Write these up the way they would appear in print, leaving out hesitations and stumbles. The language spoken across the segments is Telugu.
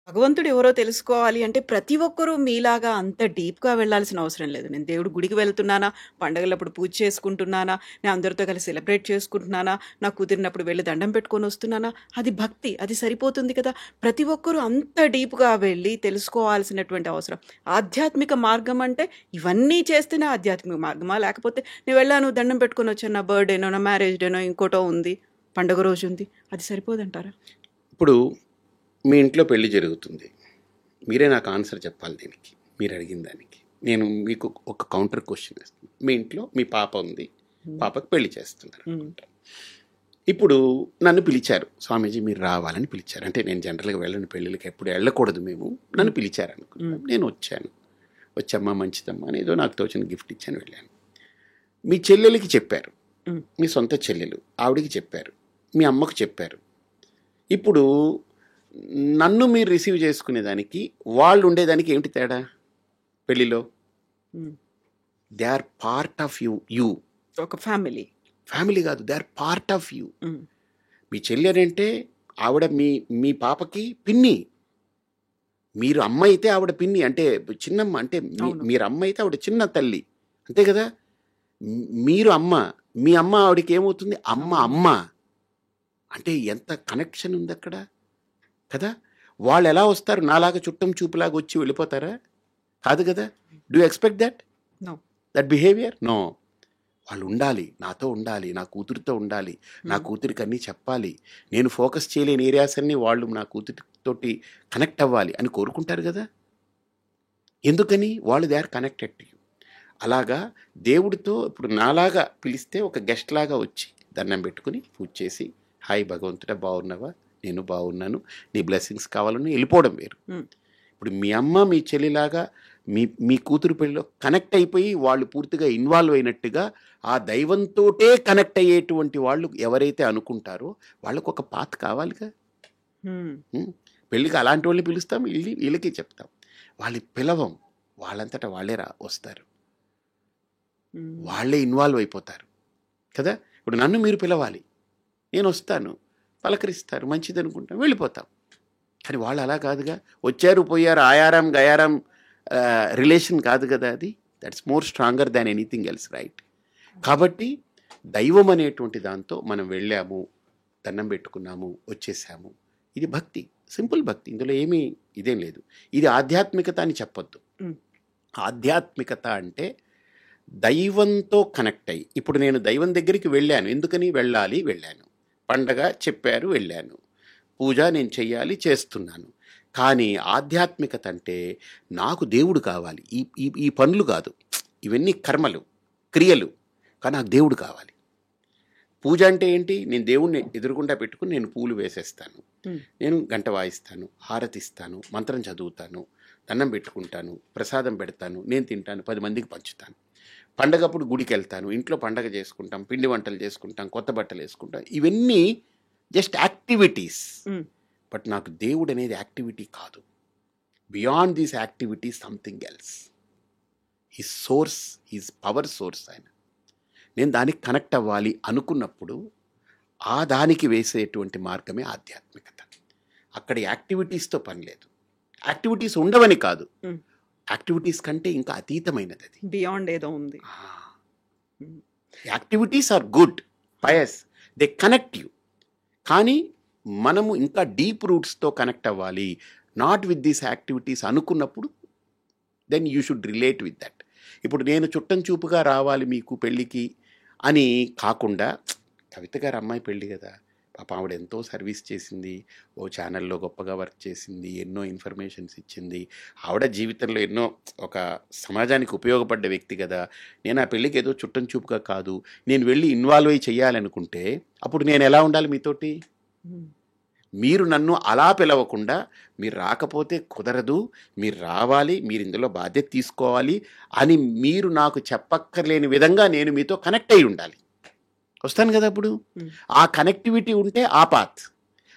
భగవంతుడు ఎవరో తెలుసుకోవాలి అంటే ప్రతి ఒక్కరూ మీలాగా అంత డీప్‌గా వెళ్ళాల్సిన అవసరం లేదు. నేను దేవుడి గుడికి వెళ్తున్నానా, పండగలప్పుడు పూజ చేసుకుంటున్నానా, నేను అందరితో కలిసి సెలబ్రేట్ చేసుకుంటున్నానా, నాకు కుదిరినప్పుడు వెళ్లి దండం పెట్టుకొని వస్తున్నానా, అది భక్తి. అది సరిపోతుంది కదా! ప్రతి ఒక్కరూ అంత డీప్‌గా వెళ్ళి తెలుసుకోవాల్సినటువంటి అవసరం. ఆధ్యాత్మిక మార్గం అంటే ఇవన్నీ చేస్తేనే ఆధ్యాత్మిక మార్గమా? లేకపోతే నేను వెళ్ళాను, దండం పెట్టుకొని వచ్చాను, నా బర్త్‌డేనో, నా మ్యారేజ్ డేనో, ఇంకోటో ఉంది, పండుగ రోజు ఉంది. అది సరిపోదంటారా? ఇప్పుడు మీ ఇంట్లో పెళ్లి జరుగుతుంది. మీరే నాకు ఆన్సర్ చెప్పాలి దీనికి, మీరు అడిగిన దానికి. నేను మీకు ఒక కౌంటర్ క్వశ్చన్ వేస్తాను. మీ ఇంట్లో మీ పాప ఉంది, పాపకు పెళ్లి చేస్తున్నారు. ఇప్పుడు నన్ను పిలిచారు, స్వామీజీ మీరు రావాలని పిలిచారు. అంటే నేను జనరల్గా వెళ్ళని పెళ్ళిళ్ళకి ఎప్పుడు వెళ్ళకూడదు, మేము నన్ను పిలిచారు అనుకున్నాను. నేను వచ్చాను. వచ్చమ్మా మంచిదమ్మా అని ఏదో నాకు తోచిన గిఫ్ట్ ఇచ్చాను, వెళ్ళాను. మీ చెల్లెలకి చెప్పారు, మీ సొంత చెల్లెలు, ఆవిడికి చెప్పారు, మీ అమ్మకు చెప్పారు. ఇప్పుడు నన్ను మీరు రిసీవ్ చేసుకునేదానికి వాళ్ళు ఉండేదానికి ఏమిటి తేడా? పెళ్ళిలో they are part of you. ఒక ఫ్యామిలీ కాదు, they are part of you. మీ చెల్లెలు అంటే ఆవిడ మీ పాపకి పిన్ని. మీరు అమ్మ అయితే ఆవిడ పిన్ని, అంటే చిన్నమ్మ. అంటే మీరు అమ్మ అయితే ఆవిడ చిన్న తల్లి, అంతే కదా? మీరు అమ్మ, మీ అమ్మ ఆవిడకి ఏమవుతుంది? అమ్మ. అంటే ఎంత కనెక్షన్ ఉంది అక్కడ కదా? వాళ్ళు ఎలా వస్తారు? నాలాగా చుట్టం చూపులాగా వచ్చి వెళ్ళిపోతారా? కాదు కదా. Do expect that behaviour? No. వాళ్ళు ఉండాలి, నాతో ఉండాలి, నా కూతురితో ఉండాలి, నా కూతురికి అన్నీ చెప్పాలి, నేను ఫోకస్ చేయలేని ఏరియాస్ అన్నీ వాళ్ళు నా కూతురితోటి కనెక్ట్ అవ్వాలి అని కోరుకుంటారు కదా. ఎందుకని? వాళ్ళు they are connected to you. అలాగా దేవుడితో ఇప్పుడు నాలాగా పిలిస్తే ఒక గెస్ట్ లాగా వచ్చి దండం పెట్టుకుని పూజ చేసి, హాయ్ భగవంతుడా బాగున్నావా, నేను బాగున్నాను, నీ బ్లెస్సింగ్స్ కావాలని వెళ్ళిపోవడం వేరు. ఇప్పుడు మీ అమ్మ మీ చెల్లిలాగా మీ కూతురు పెళ్ళిలో కనెక్ట్ అయిపోయి వాళ్ళు పూర్తిగా ఇన్వాల్వ్ అయినట్టుగా ఆ దైవంతోటే కనెక్ట్ అయ్యేటువంటి వాళ్ళు ఎవరైతే అనుకుంటారో వాళ్ళకు ఒక పాత్ కావాలిగా. పెళ్ళికి అలాంటి వాళ్ళని పిలుస్తాం, వీళ్ళకి చెప్తాం. వాళ్ళు పిలవం, వాళ్ళంతటా వాళ్ళే వస్తారు, వాళ్ళే ఇన్వాల్వ్ అయిపోతారు కదా. ఇప్పుడు నన్ను మీరు పిలవాలి, నేను వస్తాను, పలకరిస్తారు, మంచిది అనుకుంటాం, వెళ్ళిపోతాం. కానీ వాళ్ళు అలా కాదుగా. వచ్చారు పోయారు, ఆయారం గయారం రిలేషన్ కాదు కదా అది. That's more stronger than anything else, right? కాబట్టి దైవం అనేటువంటి దాంతో మనం వెళ్ళాము, దండం పెట్టుకున్నాము, వచ్చేసాము. ఇది భక్తి, సింపుల్ భక్తి. ఇందులో ఏమీ ఇదేం లేదు. ఇది ఆధ్యాత్మికత అని చెప్పొద్దు. ఆధ్యాత్మికత అంటే దైవంతో కనెక్ట్ అయ్యి. ఇప్పుడు నేను దైవం దగ్గరికి వెళ్ళాను, ఎందుకని వెళ్ళాను, పండగ చెప్పారు వెళ్ళాను, పూజ నేను చెయ్యాలి చేస్తున్నాను. కానీ ఆధ్యాత్మికత అంటే నాకు దేవుడు కావాలి, ఈ పనులు కాదు, ఇవన్నీ కర్మలు క్రియలు, కానీ నాకు దేవుడు కావాలి. పూజ అంటే ఏంటి? నేను దేవుడిని ఎదురుగుండా పెట్టుకుని నేను పూలు వేసేస్తాను, నేను గంట వాయిస్తాను, హారతిస్తాను, మంత్రం చదువుతాను, దండం పెట్టుకుంటాను, ప్రసాదం పెడతాను, నేను తింటాను, 10 మందికి పంచుతాను. పండగప్పుడు గుడికి వెళ్తాను, ఇంట్లో పండగ చేసుకుంటాం, పిండి వంటలు చేసుకుంటాం, కొత్త బట్టలు వేసుకుంటాం. ఇవన్నీ జస్ట్ యాక్టివిటీస్. బట్ నాకు దేవుడు అనేది యాక్టివిటీ కాదు. Beyond these activities something else. His source, his power source ఆయన. నేను దానికి కనెక్ట్ అవ్వాలి అనుకున్నప్పుడు ఆ దానికి వేసేటువంటి మార్గమే ఆధ్యాత్మికత. అక్కడ యాక్టివిటీస్తో పని లేదు. యాక్టివిటీస్ ఉండవని కాదు, యాక్టివిటీస్ కంటే ఇంకా అతీతమైనది, అది బియాండ్ ఏదో ఉంది. Activities are good, pious, they connect you. కానీ మనము ఇంకా డీప్ రూట్స్తో కనెక్ట్ అవ్వాలి, నాట్ విత్ దీస్ యాక్టివిటీస్ అనుకున్నప్పుడు then you should relate with that. ఇప్పుడు నేను చుట్టం చూపుగా రావాలి మీకు పెళ్ళికి అని కాకుండా, కవిత గారు అమ్మాయి పెళ్ళి కదా, పాప ఆవిడ ఎంతో సర్వీస్ చేసింది, ఓ ఛానల్లో గొప్పగా వర్క్ చేసింది, ఎన్నో ఇన్ఫర్మేషన్స్ ఇచ్చింది, ఆవిడ జీవితంలో ఎన్నో ఒక సమాజానికి ఉపయోగపడ్డ వ్యక్తి కదా. నేను ఆ పెళ్ళికి ఏదో చుట్టం చూపుగా కాదు, నేను వెళ్ళి ఇన్వాల్వ్ అయ్యి చెయ్యాలనుకుంటే అప్పుడు నేను ఎలా ఉండాలి మీతోటి? మీరు నన్ను అలా పిలవకుండా, మీరు రాకపోతే కుదరదు, మీరు రావాలి, మీరు ఇందులో బాధ్యత తీసుకోవాలి అని మీరు నాకు చెప్పక్కర్లేని విధంగా నేను మీతో కనెక్ట్ అయి ఉండాలి. వస్తాను కదా. అప్పుడు ఆ కనెక్టివిటీ ఉంటే ఆ పాత్,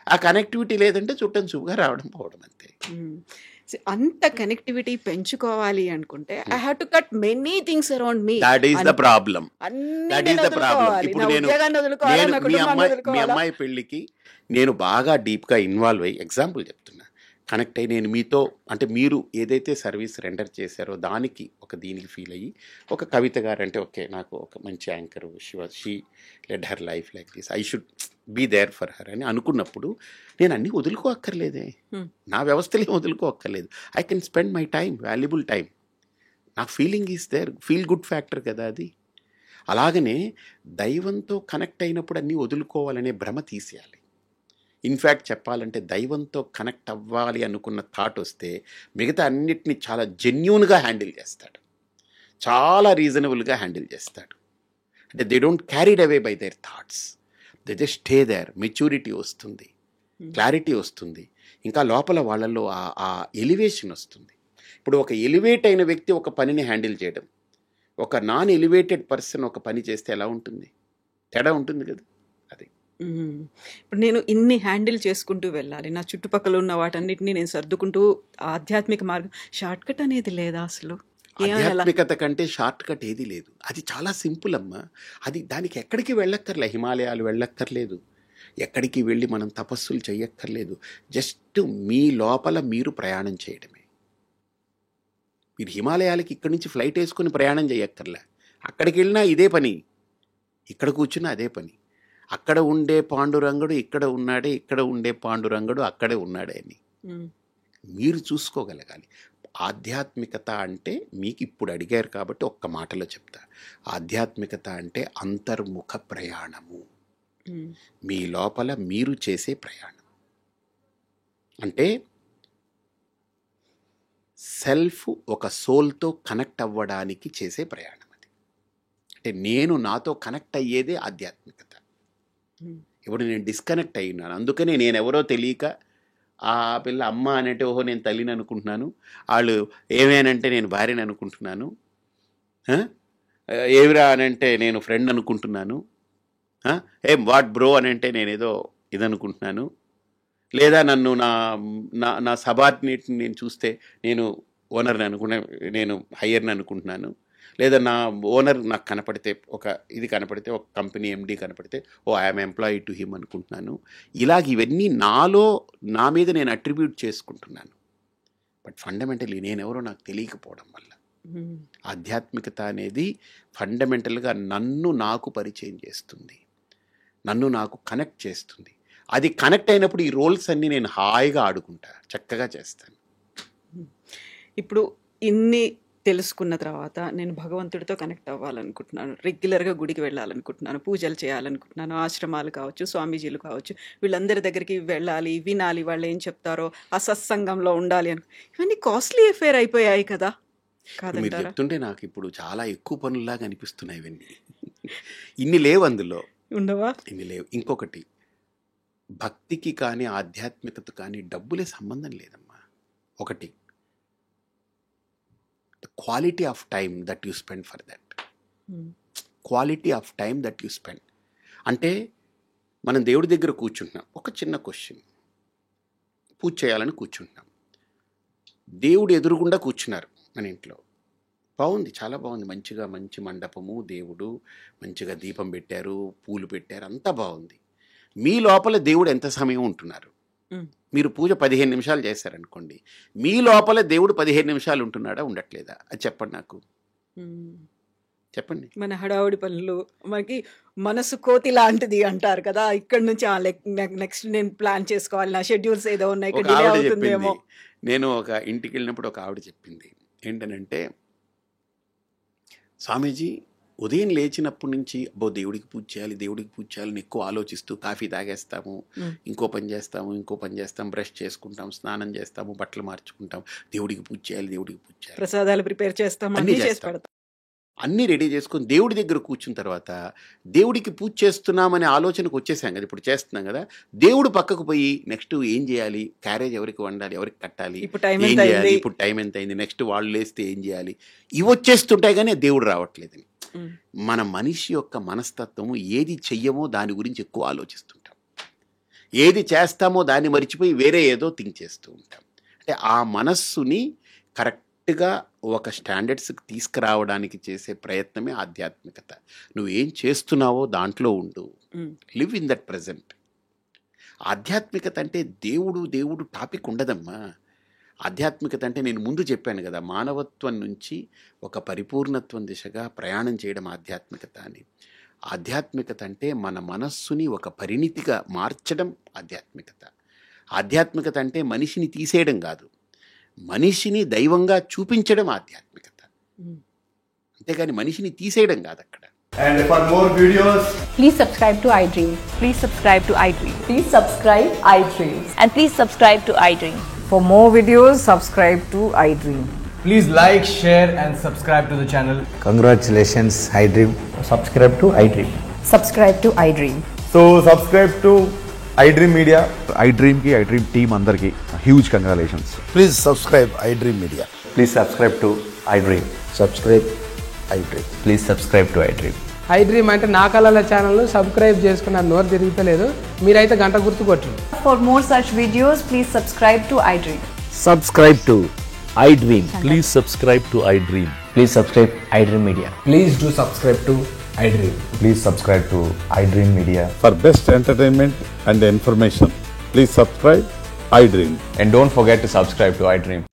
ఆ కనెక్టివిటీ లేదంటే చుట్టం చూపుగా రావడం పోవడం, అంతే. అంత కనెక్టివిటీ పెంచుకోవాలి అనుకుంటే I have to cut many things around me. That is the problem. అన్ని దట్ నేను ఈస్ ద ప్రాబ్లం. వదులుకోవాలి. ఇప్పుడు నా నేను ఉద్యోగాన్ని వదులుకోవాలా, నేను నా మీ కుటుంబాన్ని అమ్మాయి వదులుకోవాలా. పెళ్ళికి నేను బాగా డీప్గా ఇన్వాల్వ్ అయ్యి ఎగ్జాంపుల్ చెప్తున్నా, కనెక్ట్ అయ్యి నేను మీతో అంటే మీరు ఏదైతే సర్వీస్ రెండర్ చేశారో దానికి దీనికి ఫీల్ అయ్యి ఒక కవిత గారు అంటే ఓకే నాకు ఒక మంచి anchor, she led her life like this, I should be there for her అని అనుకున్నప్పుడు నేను అన్నీ వదులుకోక్కర్లేదే, నా వ్యవస్థలే వదులుకోక్కర్లేదు. I can spend my time, valuable time. నాకు feeling is there, feel good factor కదా అది. అలాగనే దైవంతో కనెక్ట్ అయినప్పుడు అన్నీ వదులుకోవాలనే భ్రమ తీసేయాలి. ఇన్ఫ్యాక్ట్ చెప్పాలంటే దైవంతో కనెక్ట్ అవ్వాలి అనుకున్న థాట్ వస్తే మిగతా అన్నిటినీ చాలా జెన్యూన్గా హ్యాండిల్ చేస్తాడు, చాలా రీజనబుల్గా హ్యాండిల్ చేస్తాడు. అంటే they don't carried away by their thoughts, they just stay there. Maturity వస్తుంది, క్లారిటీ వస్తుంది, ఇంకా లోపల వాళ్ళల్లో ఆ ఎలివేషన్ వస్తుంది. ఇప్పుడు ఒక ఎలివేట్ అయిన వ్యక్తి ఒక పనిని హ్యాండిల్ చేయడం, ఒక నాన్ ఎలివేటెడ్ పర్సన్ ఒక పని చేస్తే ఎలా ఉంటుంది, తేడా ఉంటుంది కదా. అది ఇప్పుడు నేను ఇన్ని హ్యాండిల్ చేసుకుంటూ వెళ్ళాలి, నా చుట్టుపక్కల ఉన్న వాటన్నిటిని నేను సర్దుకుంటూ ఆధ్యాత్మిక మార్గం, షార్ట్ కట్ అనేది లేదా అసలు? ఆధ్యాత్మికత కంటే షార్ట్ కట్ ఏది లేదు. అది చాలా సింపుల్ అమ్మా. అది దానికి ఎక్కడికి వెళ్ళక్కర్లే, హిమాలయాలు వెళ్ళక్కర్లేదు, ఎక్కడికి వెళ్ళి మనం తపస్సులు చెయ్యక్కర్లేదు. జస్ట్ మీ లోపల మీరు ప్రయాణం చేయడమే. మీరు హిమాలయాలకి ఇక్కడి నుంచి ఫ్లైట్ వేసుకుని ప్రయాణం చేయక్కర్లే, అక్కడికి వెళ్ళినా ఇదే పని, ఇక్కడ కూర్చున్నా అదే పని. అక్కడ ఉండే పాండురంగడు ఇక్కడ ఉన్నాడే, ఇక్కడ ఉండే పాండురంగడు అక్కడే ఉన్నాడే అని మీరు చూసుకోగలగాలి. ఆధ్యాత్మికత అంటే మీకు ఇప్పుడు అడిగారు కాబట్టి ఒక్క మాటలో చెప్తా. ఆధ్యాత్మికత అంటే అంతర్ముఖ ప్రయాణము, మీ లోపల మీరు చేసే ప్రయాణం. అంటే సెల్ఫ్ ఒక సోల్తో కనెక్ట్ అవ్వడానికి చేసే ప్రయాణం అది. అంటే నేను నాతో కనెక్ట్ అయ్యేదే ఆధ్యాత్మికత. ఇప్పుడు నేను డిస్కనెక్ట్ అయినాను, అందుకనే నేను ఎవరో తెలియక ఆ పిల్ల అమ్మ అనంటే ఓహో నేను తల్లిని అనుకుంటున్నాను, వాళ్ళు ఏమేనంటే నేను భార్యని అనుకుంటున్నాను, ఏవిరా అనంటే నేను ఫ్రెండ్ అనుకుంటున్నాను, ఏం వాట్ బ్రో అనంటే నేనేదో ఇదనుకుంటున్నాను, లేదా నన్ను నా సబార్డినేట్ని నేను చూస్తే నేను ఓనర్ని నేను హయ్యర్ని అనుకుంటున్నాను, లేదా నా ఓనర్ నాకు కనపడితే ఇది కనపడితే ఒక కంపెనీ ఎండి కనపడితే ఓ ఐఎమ్ ఎంప్లాయీ టు హిమ్ అనుకుంటున్నాను. ఇవన్నీ నా మీద నేను అట్రిబ్యూట్ చేసుకుంటున్నాను. బట్ ఫండమెంటల్లీ నేనెవరో నాకు తెలియకపోవడం వల్ల ఆధ్యాత్మికత అనేది ఫండమెంటల్గా నన్ను నాకు పరిచయం చేస్తుంది, నన్ను నాకు కనెక్ట్ చేస్తుంది. అది కనెక్ట్ అయినప్పుడు ఈ రోల్స్ అన్నీ నేను హాయిగా ఆడుకుంటా, చక్కగా చేస్తాను. ఇప్పుడు ఇన్ని తెలుసుకున్న తర్వాత నేను భగవంతుడితో కనెక్ట్ అవ్వాలనుకుంటున్నాను, రెగ్యులర్గా గుడికి వెళ్ళాలనుకుంటున్నాను, పూజలు చేయాలనుకుంటున్నాను, ఆశ్రమాలు కావచ్చు, స్వామీజీలు కావచ్చు, వీళ్ళందరి దగ్గరికి వెళ్ళాలి, వినాలి, వాళ్ళు ఏం చెప్తారో, ఆ సత్సంగంలో ఉండాలి ఇవన్నీ కాస్ట్లీ అఫేర్ అయిపోయాయి కదా. మీరు చెప్తుంటే నాకు ఇప్పుడు చాలా ఎక్కువ పనుల్లాగా అనిపిస్తున్నాయి ఇవన్నీ. ఇన్ని లేవు అందులో, ఉండవా? ఇన్ని లేవు. ఇంకొకటి, భక్తికి కానీ ఆధ్యాత్మికత కానీ డబ్బులే సంబంధం లేదమ్మా. ఒకటి, quality of time that you spend for that, quality of time that you spend. అంటే మనం దేవుడి దగ్గర కూర్చుంటున్నాం, ఒక చిన్న క్వశ్చన్, పూజ చేయాలని కూర్చుంటున్నాం, దేవుడు ఎదురుగుండా కూర్చున్నారు మన ఇంట్లో, బాగుంది, చాలా బాగుంది, మంచి మండపము, దేవుడు మంచిగా దీపం పెట్టారు, పూలు పెట్టారు, అంతా బాగుంది. మీ లోపల దేవుడు ఎంత సమయం ఉంటున్నారు? మీరు పూజ 15 నిమిషాలు చేశారనుకోండి, మీ లోపల దేవుడు 15 నిమిషాలు ఉంటున్నాడా, ఉండట్లేదా? అది చెప్పండి నాకు, చెప్పండి. మన హడావుడి పనులు, మనకి మనసు కోతి లాంటిది అంటారు కదా, ఇక్కడ నుంచి నెక్స్ట్ నేను ప్లాన్ చేసుకోవాలి, నా షెడ్యూల్స్ ఏదో ఉన్నాయి, ఇక్కడ డిలే అవుతుందేమో. నేను ఒక ఇంటికి వెళ్ళినప్పుడు ఒక ఆవిడ చెప్పింది ఏంటనంటే, స్వామీజీ ఉదయం లేచినప్పటి నుంచి అబ్బో దేవుడికి పూజ చేయాలని ఎక్కువ ఆలోచిస్తూ కాఫీ తాగేస్తాము, ఇంకో పని చేస్తాం, బ్రష్ చేసుకుంటాం, స్నానం చేస్తాము, బట్టలు మార్చుకుంటాం, దేవుడికి పూజ చేయాలి, ప్రసాదాలు ప్రిపేర్ చేస్తాం, అన్నీ రెడీ చేసుకొని దేవుడి దగ్గర కూర్చున్న తర్వాత దేవుడికి పూజ చేస్తున్నామనే ఆలోచనకు వచ్చేసాం కదా, ఇప్పుడు చేస్తున్నాం కదా, దేవుడు పక్కకు పోయి నెక్స్ట్ ఏం చేయాలి, క్యారేజ్ ఎవరికి వండాలి, ఎవరికి కట్టాలి, ఏం చేయాలి, ఇప్పుడు టైం ఎంత అయింది, నెక్స్ట్ వాళ్ళు లేస్తే ఏం చేయాలి, ఇవి వచ్చేస్తుంటాయి కానీ దేవుడు రావట్లేదని. మన మనిషి యొక్క మనస్తత్వము ఏది చెయ్యమో దాని గురించి ఎక్కువ ఆలోచిస్తుంటాం, ఏది చేస్తామో దాన్ని మర్చిపోయి వేరే ఏదో థింక్ చేస్తూ ఉంటాం. అంటే ఆ మనస్సుని కరెక్ట్గా ఒక స్టాండర్డ్స్కి తీసుకురావడానికి చేసే ప్రయత్నమే ఆధ్యాత్మికత. నువ్వు ఏం చేస్తున్నావో దాంట్లో ఉండు, లివ్ ఇన్ దట్ ప్రజెంట్. ఆధ్యాత్మికత అంటే దేవుడు టాపిక్ ఉండదమ్మా. ఆధ్యాత్మికత అంటే నేను ముందు చెప్పాను కదా, మానవత్వం నుంచి ఒక పరిపూర్ణత్వం దిశగా ప్రయాణం చేయడం ఆధ్యాత్మికత అని. ఆధ్యాత్మికత అంటే మన మనస్సుని ఒక పరిణితిగా మార్చడం ఆధ్యాత్మికత. ఆధ్యాత్మికత అంటే మనిషిని తీసేయడం కాదు, మనిషిని దైవంగా చూపించడం ఆధ్యాత్మికత. అంతేగాని మనిషిని తీసేయడం కాదు అక్కడ. And for more videos, Please subscribe to iDream. Please subscribe to iDream. Please subscribe iDream. And please subscribe to iDream. For more videos, subscribe to iDream. please like, share and subscribe to the channel. Congratulations, iDream. Subscribe to iDream. Subscribe to iDream. So subscribe to iDream Media. iDream ki iDream team andarki huge congratulations. Please subscribe iDream Media. Please subscribe to iDream. Subscribe iDream. Please subscribe to iDream. iDream అంటే నా కళల ఛానల్ను సబ్స్క్రైబ్ చేసుకున్నారు, నోరు తిరుగుతలేదు. మీరైతే గంట గుర్తు కొట్టండి. For more such videos, please subscribe to iDream. Subscribe to iDream. Please subscribe to iDream. Please subscribe iDream Media. Please do subscribe to iDream. Please subscribe to iDream Media. For best entertainment and information, please subscribe iDream. And don't forget to subscribe to iDream.